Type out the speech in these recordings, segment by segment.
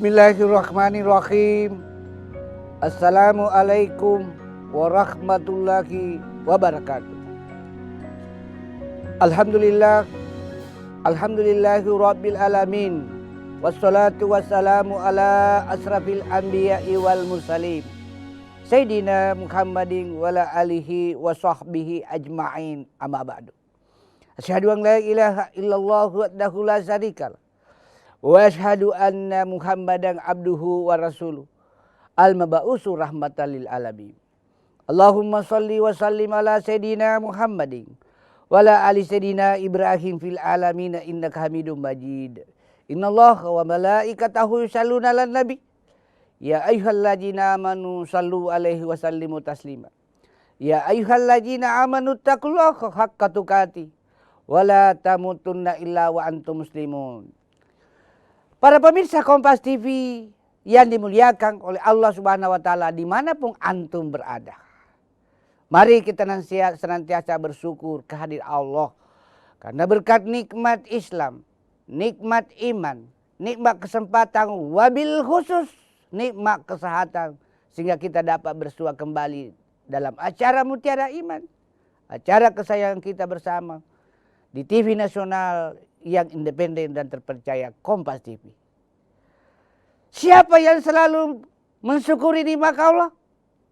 Bismillahirrahmanirrahim. Assalamualaikum warahmatullahi wabarakatuh. Alhamdulillah, alhamdulillahi rabbil alamin. Wassalatu wassalamu ala asrafil anbiya'i wal mursalin Sayyidina Muhammadin wa ala alihi wa sahbihi ajma'in, amma ba'du. Asyhadu an la ilaha illallah wahdahu la syarikalah wa asyhadu anna Muhammadan abduhu wa rasuluh al-mab'usu rahmatan lil alamin. Allahumma shalli wa sallim ala Sayyidina Muhammadin wa ala ali Sayyidina Ibrahim fil alamin innaka Hamidum Majid. Innallaha wa malaikatahu yusholluna 'alan nabi ya ayyuhalladzina amanu shallu alaihi wa sallimu taslima. Ya ayyuhalladzina amanu taqullaha haqqa tuqatih wa la tamutunna illa wa antum muslimun. Para pemirsa Kompas TV yang dimuliakan oleh Allah Subhanahu wa Ta'ala, dimanapun antum berada, mari kita senantiasa bersyukur kehadirat Allah, karena berkat nikmat Islam, nikmat iman, nikmat kesempatan, wabil khusus nikmat kesehatan, sehingga kita dapat bersua kembali dalam acara Mutiara Iman, acara kesayangan kita bersama di TV nasional yang independen dan terpercaya, Kompas TV. Siapa yang selalu mensyukuri nikmat Allah,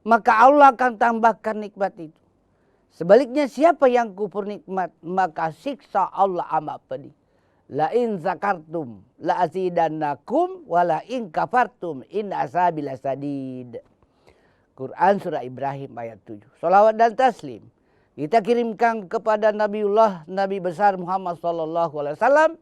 maka Allah akan tambahkan nikmat itu. Sebaliknya, siapa yang kufur nikmat, maka siksa Allah amat pedih. La in zakartum la azidannakum wa la in kafartum in azabi lasadid. Quran surah Ibrahim ayat 7. Salawat dan taslim kita kirimkan kepada Nabiullah, Nabi besar Muhammad SAW,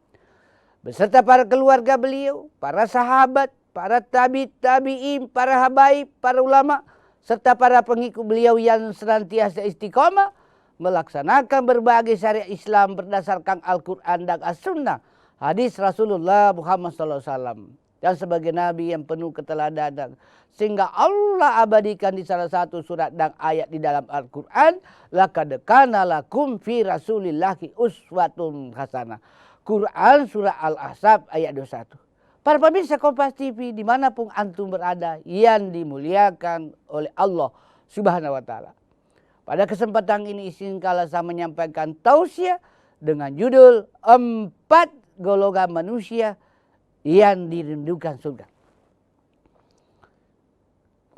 beserta para keluarga beliau, para sahabat, para tabi'in, para habaib, para ulama, serta para pengikut beliau yang senantiasa istiqomah melaksanakan berbagai syariat Islam berdasarkan Al-Quran dan As-Sunnah, hadis Rasulullah Muhammad SAW, dan sebagai Nabi yang penuh keteladanan, sehingga Allah abadikan di salah satu surat dan ayat di dalam Al-Quran, laqad kana lakum fi rasulillahi uswatun hasanah. Quran surah Al-Ahzab ayat 21. Para pemirsa Kompas TV dimanapun antum berada yang dimuliakan oleh Allah Subhanahu wa Ta'ala, pada kesempatan ini izinkanlah saya menyampaikan tausiah dengan judul 4 golongan manusia yang dirindukan surga.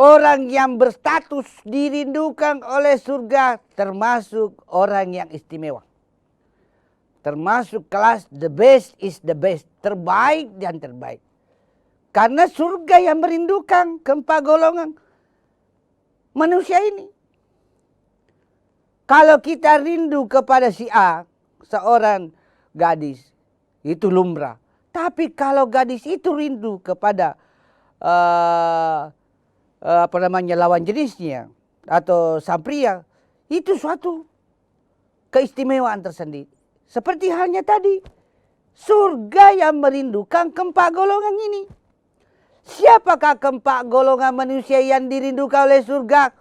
Orang yang berstatus dirindukan oleh surga termasuk orang yang istimewa. Termasuk kelas the best is the best, terbaik dan terbaik. Karena surga yang merindukan keempat golongan manusia ini. Kalau kita rindu kepada si A, seorang gadis, itu lumrah. Tapi kalau gadis itu rindu kepada lawan jenisnya atau sang pria, itu suatu keistimewaan tersendiri. Seperti halnya tadi, surga yang merindukan keempat golongan ini. Siapakah keempat golongan manusia yang dirindukan oleh surga?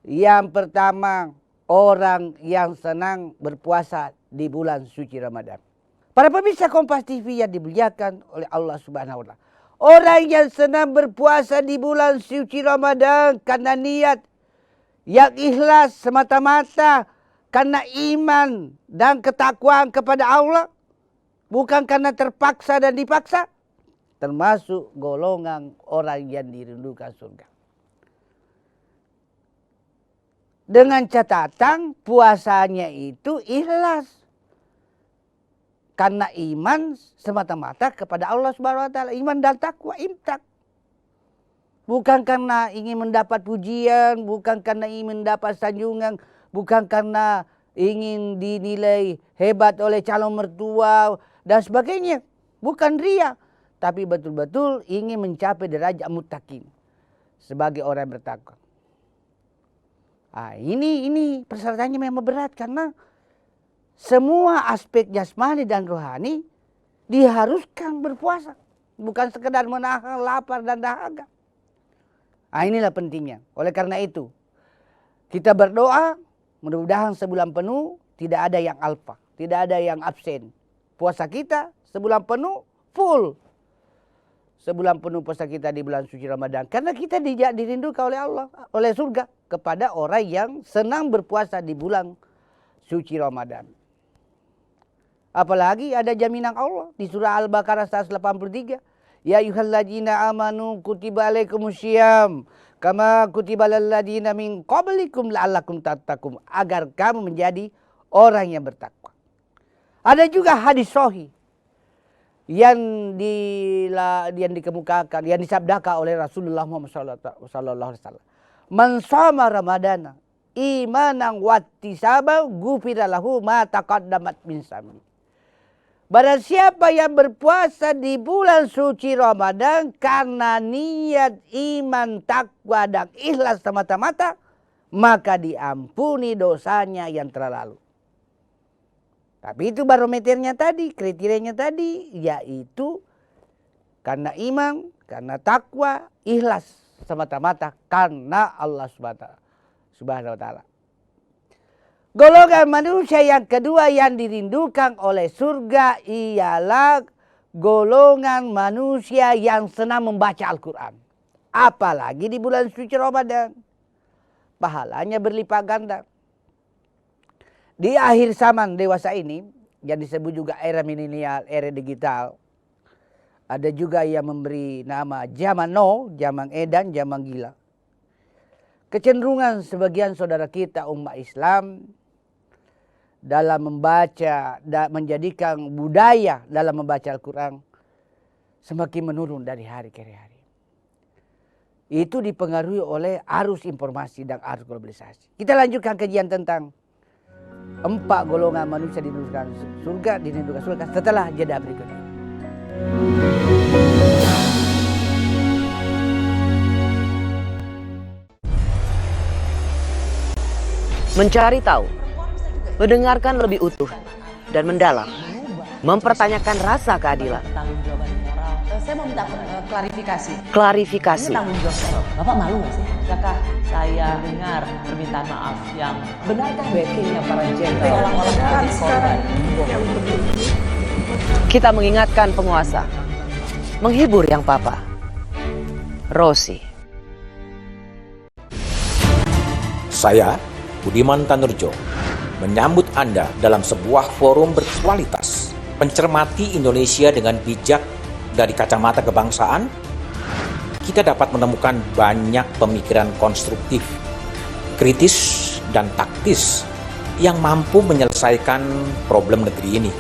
Yang pertama, orang yang senang berpuasa di bulan suci Ramadan. Para pemirsa Kompas TV yang dimuliakan oleh Allah Subhanahu wa Ta'ala, orang yang senang berpuasa di bulan suci Ramadan karena niat yang ikhlas semata-mata, karena iman dan ketakwaan kepada Allah, bukan karena terpaksa dan dipaksa, termasuk golongan orang yang dirindukan surga. Dengan catatan puasanya itu ikhlas, karena iman semata-mata kepada Allah Subhanahu wa Ta'ala, iman dan takwa, imtak. Bukan karena ingin mendapat pujian, bukan karena ingin mendapat sanjungan, bukan karena ingin dinilai hebat oleh calon mertua dan sebagainya. Bukan ria, tapi betul-betul ingin mencapai derajat muttaqin sebagai orang yang bertakwa. Ini persyaratannya memang berat, karena semua aspek jasmani dan rohani diharuskan berpuasa. Bukan sekedar menahan lapar dan dahaga. Inilah pentingnya. Oleh karena itu, kita berdoa mudah-mudahan sebulan penuh tidak ada yang alfa, tidak ada yang absen. Puasa kita sebulan penuh full. sebulan penuh puasa kita di bulan suci Ramadan? Karena kita dirindukan oleh Allah, oleh surga kepada orang yang senang berpuasa di bulan suci Ramadan. Apalagi ada jaminan Allah di surah Al-Baqarah 183. Ya ayyuhalladzina amanu kutiba alaikumusiyam kama kutiba alal ladzina min qablikum la'allakum tattaqun, agar kamu menjadi orang yang bertakwa. Ada juga hadis sahih yang dikemukakan, yang disabdakan oleh Rasulullah Muhammad sallallahu alaihi wasallam. Man shoma ramadana imanan wattisaba ghufira lahu ma taqaddamat min zambi. Barang siapa yang berpuasa di bulan suci Ramadan karena niat iman, takwa dan ikhlas semata-mata, maka diampuni dosanya yang telah lalu. Tapi itu barometernya tadi, kriterianya tadi, yaitu karena iman, karena takwa, ikhlas semata-mata karena Allah Subhanahu wa Ta'ala. Golongan manusia yang kedua yang dirindukan oleh surga ialah golongan manusia yang senang membaca Al-Quran. Apalagi di bulan suci Ramadan. Pahalanya berlipat ganda. Di akhir zaman dewasa ini, yang disebut juga era milenial, era digital, ada juga yang memberi nama zaman now, zaman edan, zaman gila. Kecenderungan sebagian saudara kita umat Islam dalam membaca dan menjadikan budaya dalam membaca Al-Quran semakin menurun dari hari ke hari. Itu dipengaruhi oleh arus informasi dan arus globalisasi. Kita lanjutkan kajian tentang 4 golongan manusia dirindukan surga setelah jeda berikut ini. Mencari tahu, mendengarkan lebih utuh dan mendalam, mempertanyakan rasa keadilan. Tanggung jawaban moral. Saya mau minta klarifikasi. Klarifikasi. Ini tanggung jawab saya. Bapak malu nggak sih? Apakah saya dengar permintaan maaf yang benarkah backingnya para jenderal seolah-olah menjadi korban? Kita mengingatkan penguasa, menghibur yang papa. Rosi. Saya, Budiman Tanurjo, menyambut Anda dalam sebuah forum berkualitas, mencermati Indonesia dengan bijak dari kacamata kebangsaan. Kita dapat menemukan banyak pemikiran konstruktif, kritis, dan taktis yang mampu menyelesaikan problem negeri ini.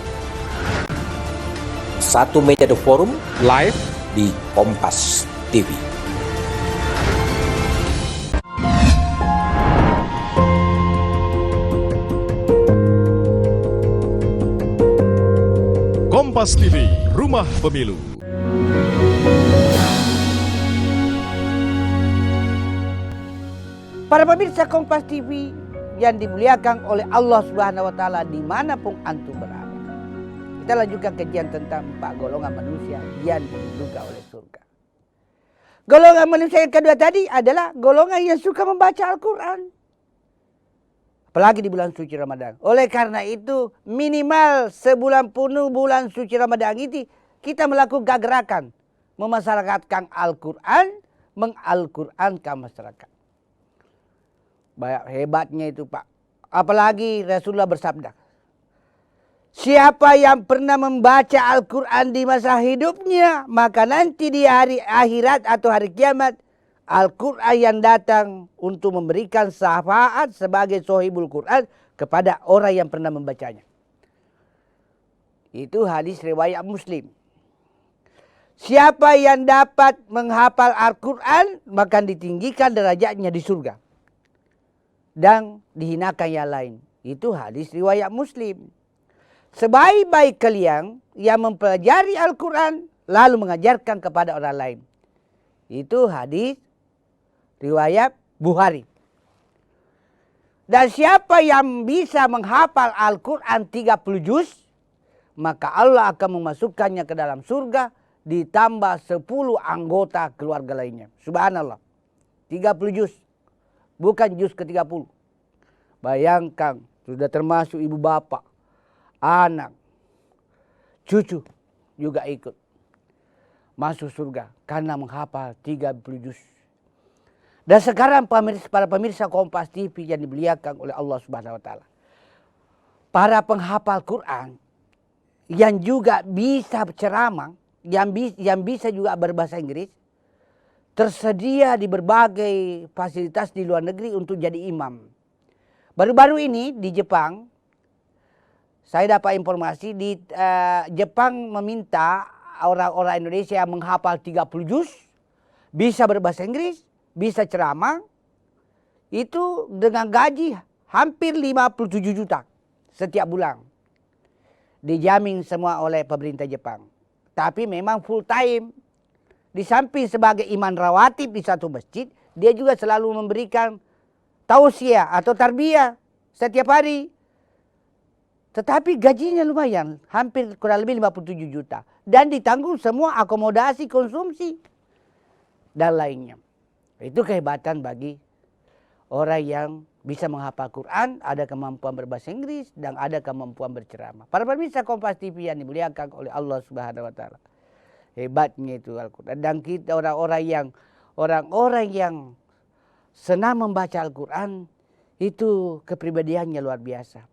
Satu meja The Forum live di Kompas TV. Kompas TV, Rumah Pemilu. Para pemirsa Kompas TV yang dimuliakan oleh Allah Subhanahu wa Ta'ala dimanapun antum berada. Kita lanjutkan kajian tentang 4 golongan manusia yang dirindukan oleh surga. Golongan manusia yang kedua tadi adalah golongan yang suka membaca Al-Quran. Apalagi di bulan suci Ramadan. Oleh karena itu minimal sebulan penuh bulan suci Ramadan ini kita melakukan gerakan memasyarakatkan Al-Quran, mengal-Qurankan masyarakat. Banyak hebatnya itu Pak. Apalagi Rasulullah bersabda, siapa yang pernah membaca Al-Quran di masa hidupnya, maka nanti di hari akhirat atau hari kiamat, Al-Quran yang datang untuk memberikan syafaat sebagai sohibul Quran kepada orang yang pernah membacanya. Itu hadis riwayat Muslim. Siapa yang dapat menghafal Al-Quran, maka ditinggikan derajatnya di surga. Dan dihinakan yang lain. Itu hadis riwayat Muslim. Sebaik-baik kalian yang mempelajari Al-Quran lalu mengajarkan kepada orang lain. Itu hadis riwayat Bukhari. Dan siapa yang bisa menghafal Al-Quran 30 juz, maka Allah akan memasukkannya ke dalam surga ditambah 10 anggota keluarga lainnya. Subhanallah. 30 juz. Bukan juz ke-30. Bayangkan sudah termasuk ibu bapak, anak, cucu juga ikut. masuk surga karena menghafal 30 juz. Dan sekarang para pemirsa Kompas TV yang dimuliakan oleh Allah Subhanahu wa taala. Para penghafal Quran yang juga bisa ceramah, yang bisa juga berbahasa Inggris, tersedia di berbagai fasilitas di luar negeri untuk jadi imam. Baru-baru ini di Jepang, saya dapat informasi di Jepang meminta orang-orang Indonesia yang menghafal 30 juz, bisa berbahasa Inggris, bisa ceramah, itu dengan gaji hampir 57 juta setiap bulan. Dijamin semua oleh pemerintah Jepang. Tapi memang full time. Di samping sebagai imam rawatib di satu masjid, dia juga selalu memberikan tausiah atau tarbiyah setiap hari. Tetapi gajinya lumayan, hampir kurang lebih 57 juta. Dan ditanggung semua akomodasi, konsumsi, dan lainnya. Itu kehebatan bagi orang yang bisa menghafal Quran, ada kemampuan berbahasa Inggris, dan ada kemampuan berceramah. Para pemirsa Kompas TV yang dimuliakan oleh Allah Subhanahu wa taala. Hebatnya itu Al-Quran. Dan kita orang-orang yang senang membaca Al-Quran, itu kepribadiannya luar biasa.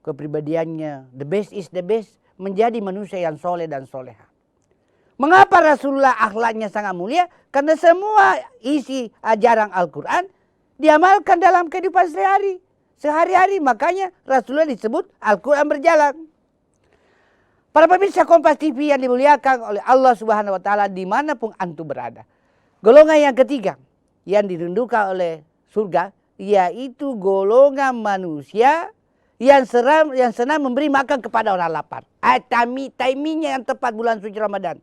Kepribadiannya the best is the best, menjadi manusia yang soleh dan soleha. Mengapa Rasulullah akhlaknya sangat mulia? Karena semua isi ajaran Al-Quran diamalkan dalam kehidupan sehari-hari. Makanya Rasulullah disebut Al-Quran berjalan. Para pemirsa Kompas TV yang dimuliakan oleh Allah Subhanahu wa taala dimanapun antum berada. Golongan yang ketiga yang dirindukan oleh surga, yaitu golongan manusia yang senang memberi makan kepada orang lapar. Timingnya yang tepat bulan suci Ramadan.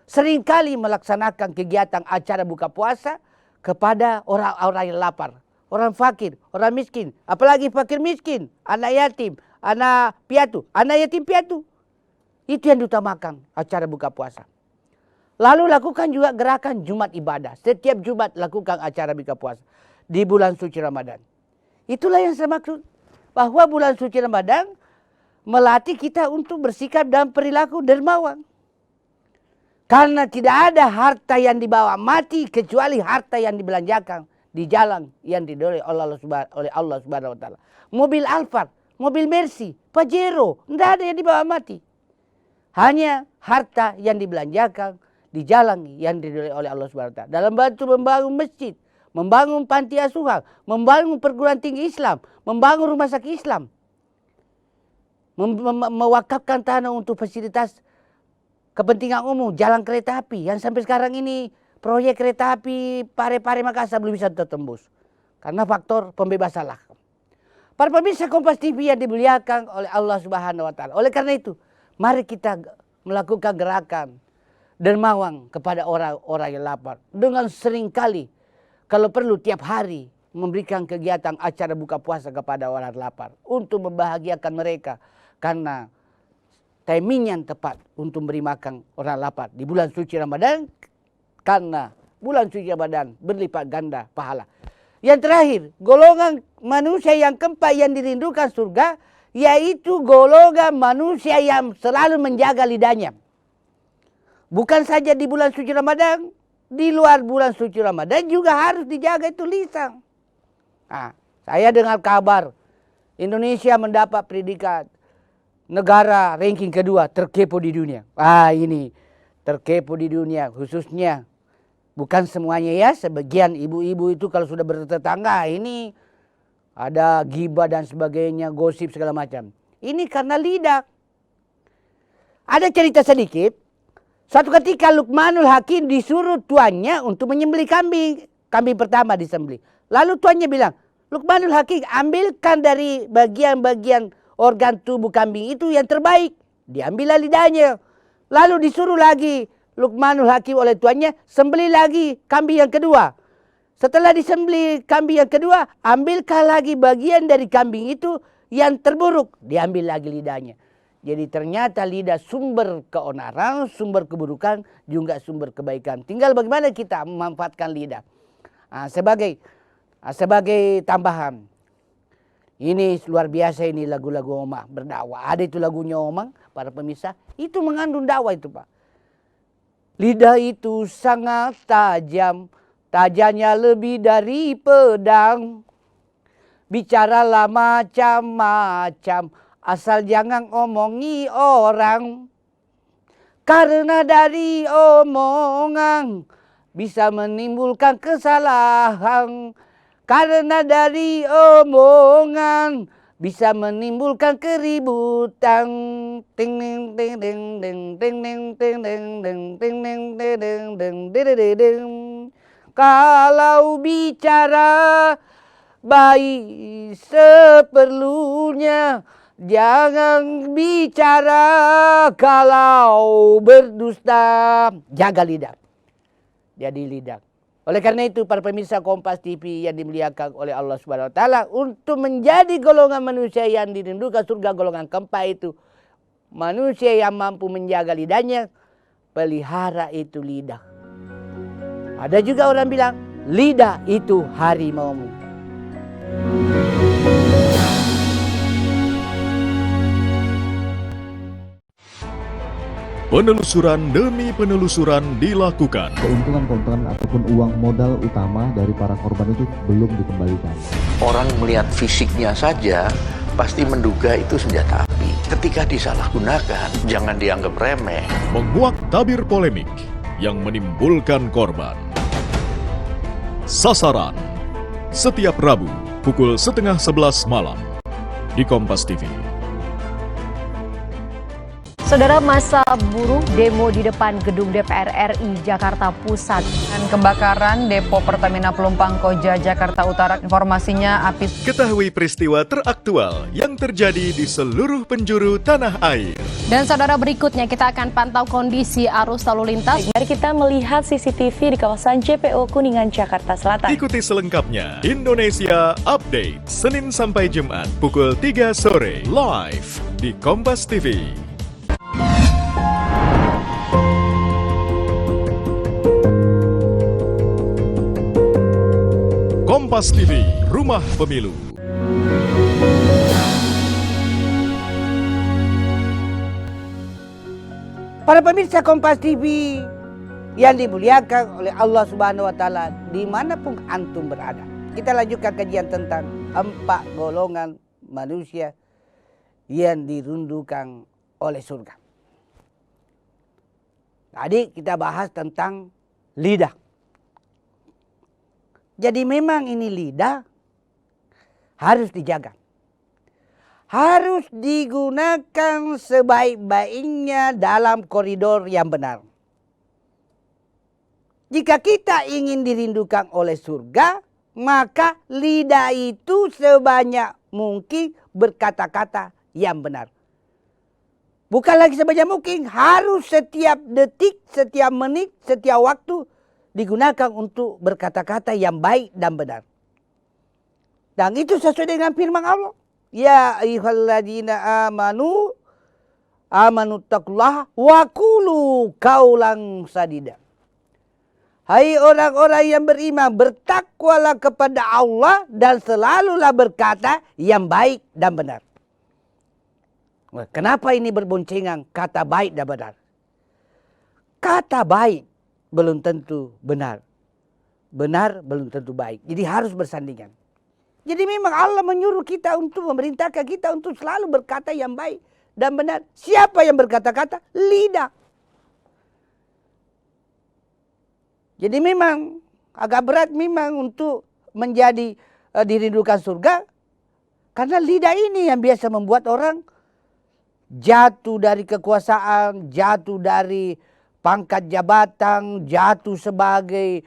Seringkali melaksanakan kegiatan acara buka puasa kepada orang-orang yang lapar. Orang fakir, orang miskin. Apalagi fakir miskin, anak yatim, anak piatu, anak yatim piatu. Itu yang diutamakan acara buka puasa. Lalu lakukan juga gerakan Jumat ibadah. Setiap Jumat lakukan acara buka puasa di bulan suci Ramadan. Itulah yang saya maksud. Bahwa bulan suci Ramadan melatih kita untuk bersikap dan perilaku dermawan. Karena tidak ada harta yang dibawa mati kecuali harta yang dibelanjakan di jalan yang didorong oleh Allah Subhanahu wa taala. Mobil Alphard, mobil Mercy, Pajero, tidak ada yang dibawa mati. Hanya harta yang dibelanjakan di jalan yang didorong oleh Allah Subhanahu wa taala. Dalam bantu membangun masjid, membangun panti asuhan, membangun perguruan tinggi Islam, membangun rumah sakit Islam, mewakafkan tanah untuk fasilitas kepentingan umum, jalan kereta api yang sampai sekarang ini proyek kereta api Pare-Pare Makassar belum bisa tertembus karena faktor pembebasan lahan. Para pemirsa Kompas TV yang dimuliakan oleh Allah Subhanahu wa taala. Oleh karena itu, mari kita melakukan gerakan dermawan kepada orang-orang yang lapar dengan seringkali kalau perlu tiap hari memberikan kegiatan acara buka puasa kepada orang lapar untuk membahagiakan mereka karena timing yang tepat untuk memberi makan orang lapar di bulan suci Ramadan, karena bulan suci Ramadan berlipat ganda pahala. Yang terakhir, golongan manusia yang keempat yang dirindukan surga, yaitu golongan manusia yang selalu menjaga lidahnya. Bukan saja di bulan suci Ramadan, di luar bulan suci Ramadan juga harus dijaga itu lisan. Nah, saya dengar kabar Indonesia mendapat predikat negara ranking kedua terkepo di dunia. Ini terkepo di dunia, khususnya bukan semuanya ya, sebagian ibu-ibu itu kalau sudah bertetangga ini ada ghibah dan sebagainya, gosip segala macam. Ini karena lidah. Ada cerita sedikit. Suatu ketika Luqmanul Hakim disuruh tuannya untuk menyembelih kambing. Kambing pertama disembelih. Lalu tuannya bilang, Luqmanul Hakim, ambilkan dari bagian-bagian organ tubuh kambing itu yang terbaik. Diambillah lidahnya. Lalu disuruh lagi Luqmanul Hakim oleh tuannya, sembelih lagi kambing yang kedua. Setelah disembelih kambing yang kedua, ambilkan lagi bagian dari kambing itu yang terburuk. Diambil lagi lidahnya. Jadi ternyata lidah sumber keonaran, sumber keburukan, juga sumber kebaikan. Tinggal bagaimana kita memanfaatkan lidah. Sebagai tambahan, ini luar biasa ini lagu-lagu Omang berdakwah. Ada itu lagunya Omang, para pemirsa. Itu mengandung dakwah itu Pak. Lidah itu sangat tajam, tajamnya lebih dari pedang. Bicaralah macam-macam, asal jangan omongi orang. Karena dari omongan bisa menimbulkan kesalahan. Karena dari omongan bisa menimbulkan keributan. Ting ting ting ting ting ting ting ting ting ting ting ting ting ting. Kalau bicara baik seperlunya, jangan bicara kalau berdusta. Jaga lidah. Jadi lidah. Oleh karena itu para pemirsa Kompas TV yang dimuliakan oleh Allah Subhanahu wa taala, untuk menjadi golongan manusia yang dirindukan surga golongan keempat itu, manusia yang mampu menjaga lidahnya, pelihara itu lidah. Ada juga orang bilang lidah itu harimaumu. Penelusuran demi penelusuran dilakukan. Keuntungan ataupun uang modal utama dari para korban itu belum dikembalikan. Orang melihat fisiknya saja pasti menduga itu senjata api. Ketika disalahgunakan, jangan dianggap remeh. Menguak tabir polemik yang menimbulkan korban. Sasaran setiap Rabu pukul 10:30 malam di Kompas TV. Saudara, masa buruh demo di depan gedung DPR RI Jakarta Pusat. Dan kebakaran depo Pertamina Pelumpang Koja Jakarta Utara. Informasinya api. Ketahui peristiwa teraktual yang terjadi di seluruh penjuru tanah air. Dan saudara, berikutnya kita akan pantau kondisi arus lalu lintas. Mari kita melihat CCTV di kawasan JPO Kuningan, Jakarta Selatan. Ikuti selengkapnya Indonesia Update, Senin sampai Jumat pukul 3 sore, live di Kompas TV. Kompas TV, Rumah Pemilu. Para pemirsa Kompas TV yang dimuliakan oleh Allah Subhanahu wa taala, dimanapun antum berada, kita lanjutkan kajian tentang 4 golongan manusia yang dirundukan oleh surga. Tadi kita bahas tentang lidah. Jadi memang ini lidah harus dijaga. Harus digunakan sebaik-baiknya dalam koridor yang benar. Jika kita ingin dirindukan oleh surga, maka lidah itu sebanyak mungkin berkata-kata yang benar. Bukan lagi sebanyak mungkin, harus setiap detik, setiap menit, setiap waktu digunakan untuk berkata-kata yang baik dan benar. Dan itu sesuai dengan firman Allah. Ya ayyuhalladzina amanu taqullaha wa qulu qaulan sadida. Hai orang-orang yang beriman, bertakwalah kepada Allah dan selalulah berkata yang baik dan benar. Kenapa ini berboncengan kata baik dan benar? Kata baik belum tentu benar. Benar belum tentu baik. Jadi harus bersandingan. Jadi memang Allah menyuruh kita untuk memerintahkan kita untuk selalu berkata yang baik dan benar. Siapa yang berkata-kata? Lidah. Jadi memang agak berat memang untuk menjadi dirindukan surga. Karena lidah ini yang biasa membuat orang jatuh dari kekuasaan, jatuh dari pangkat jabatan, jatuh sebagai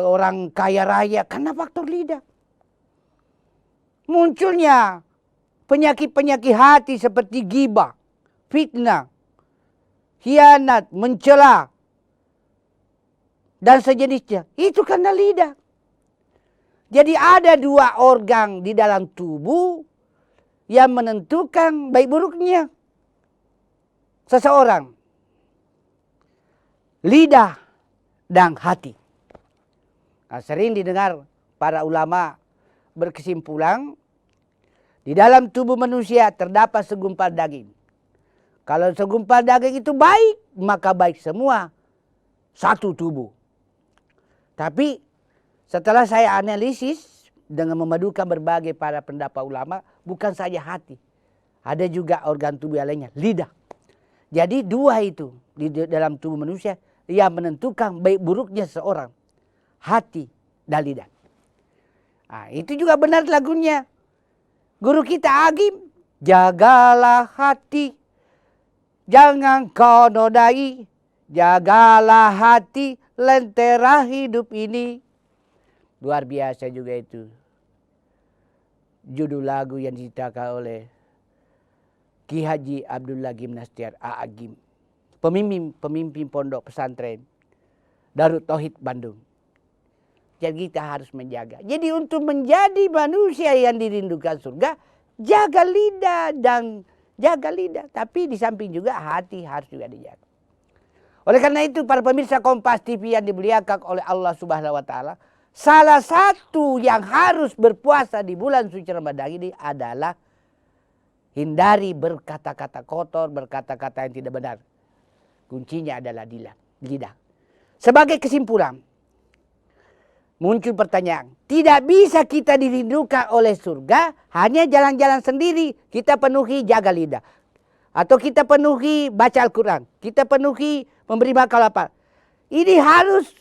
orang kaya raya karena faktor lidah. Munculnya penyakit-penyakit hati seperti ghibah, fitnah, khianat, mencela, dan sejenisnya. Itu karena lidah. Jadi ada 2 organ di dalam tubuh yang menentukan baik buruknya seseorang. Lidah dan hati. Nah, sering didengar para ulama berkesimpulan, di dalam tubuh manusia terdapat segumpal daging. Kalau segumpal daging itu baik, maka baik semua satu tubuh. Tapi setelah saya analisis dengan memadukan berbagai para pendapat ulama, bukan saja hati, ada juga organ tubuh yang lainnya, lidah. Jadi dua itu di dalam tubuh manusia yang menentukan baik buruknya seorang, hati dan lidah. Nah, itu juga benar lagunya guru kita Agim, jagalah hati, jangan kau nodai, jagalah hati, lentera hidup ini. Luar biasa juga itu judul lagu yang diciptakan oleh Ki Haji Abdullah Gimnastiar Agim, pemimpin pondok pesantren Darut Tauhid Bandung. Jadi kita harus menjaga. Jadi untuk menjadi manusia yang dirindukan surga, jaga lidah dan jaga lidah. Tapi di samping juga hati harus juga dijaga. Oleh karena itu para pemirsa Kompas TV yang dimuliakan oleh Allah Subhanahu wa taala, salah satu yang harus berpuasa di bulan suci Ramadan ini adalah hindari berkata-kata kotor, berkata-kata yang tidak benar. Kuncinya adalah lidah. Sebagai kesimpulan, muncul pertanyaan, tidak bisa kita dirindukan oleh surga hanya jalan-jalan sendiri, kita penuhi jaga lidah. Atau kita penuhi baca Al-Quran, kita penuhi memberi makan lapar. Ini harus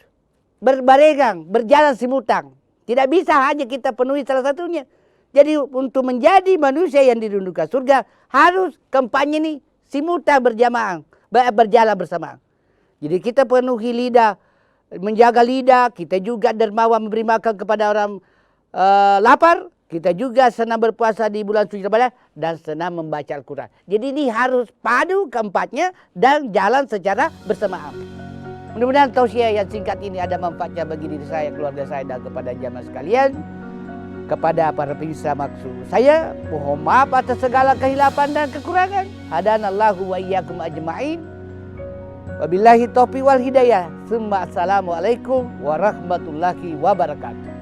berbarengan, berjalan simultan. Tidak bisa hanya kita penuhi salah satunya. Jadi untuk menjadi manusia yang dirindukan surga, harus kampanye ini simultan berjamaah, berjalan bersama. Jadi kita penuhi lidah, menjaga lidah, kita juga dermawan memberi makan kepada orang lapar, kita juga senang berpuasa di bulan suci Ramadan dan senang membaca Al-Quran. Jadi ini harus padu keempatnya dan jalan secara bersamaan. Mudah-mudahan tausiah yang singkat ini ada manfaatnya bagi diri saya, keluarga saya, dan kepada jamaah sekalian. Kepada para pemirsa maksud saya, mohon maaf atas segala kehilafan dan kekurangan. Hadanallahu wa iyyakum ajma'in. Wabillahi taufiq wal hidayah. Assalamualaikum warahmatullahi wabarakatuh.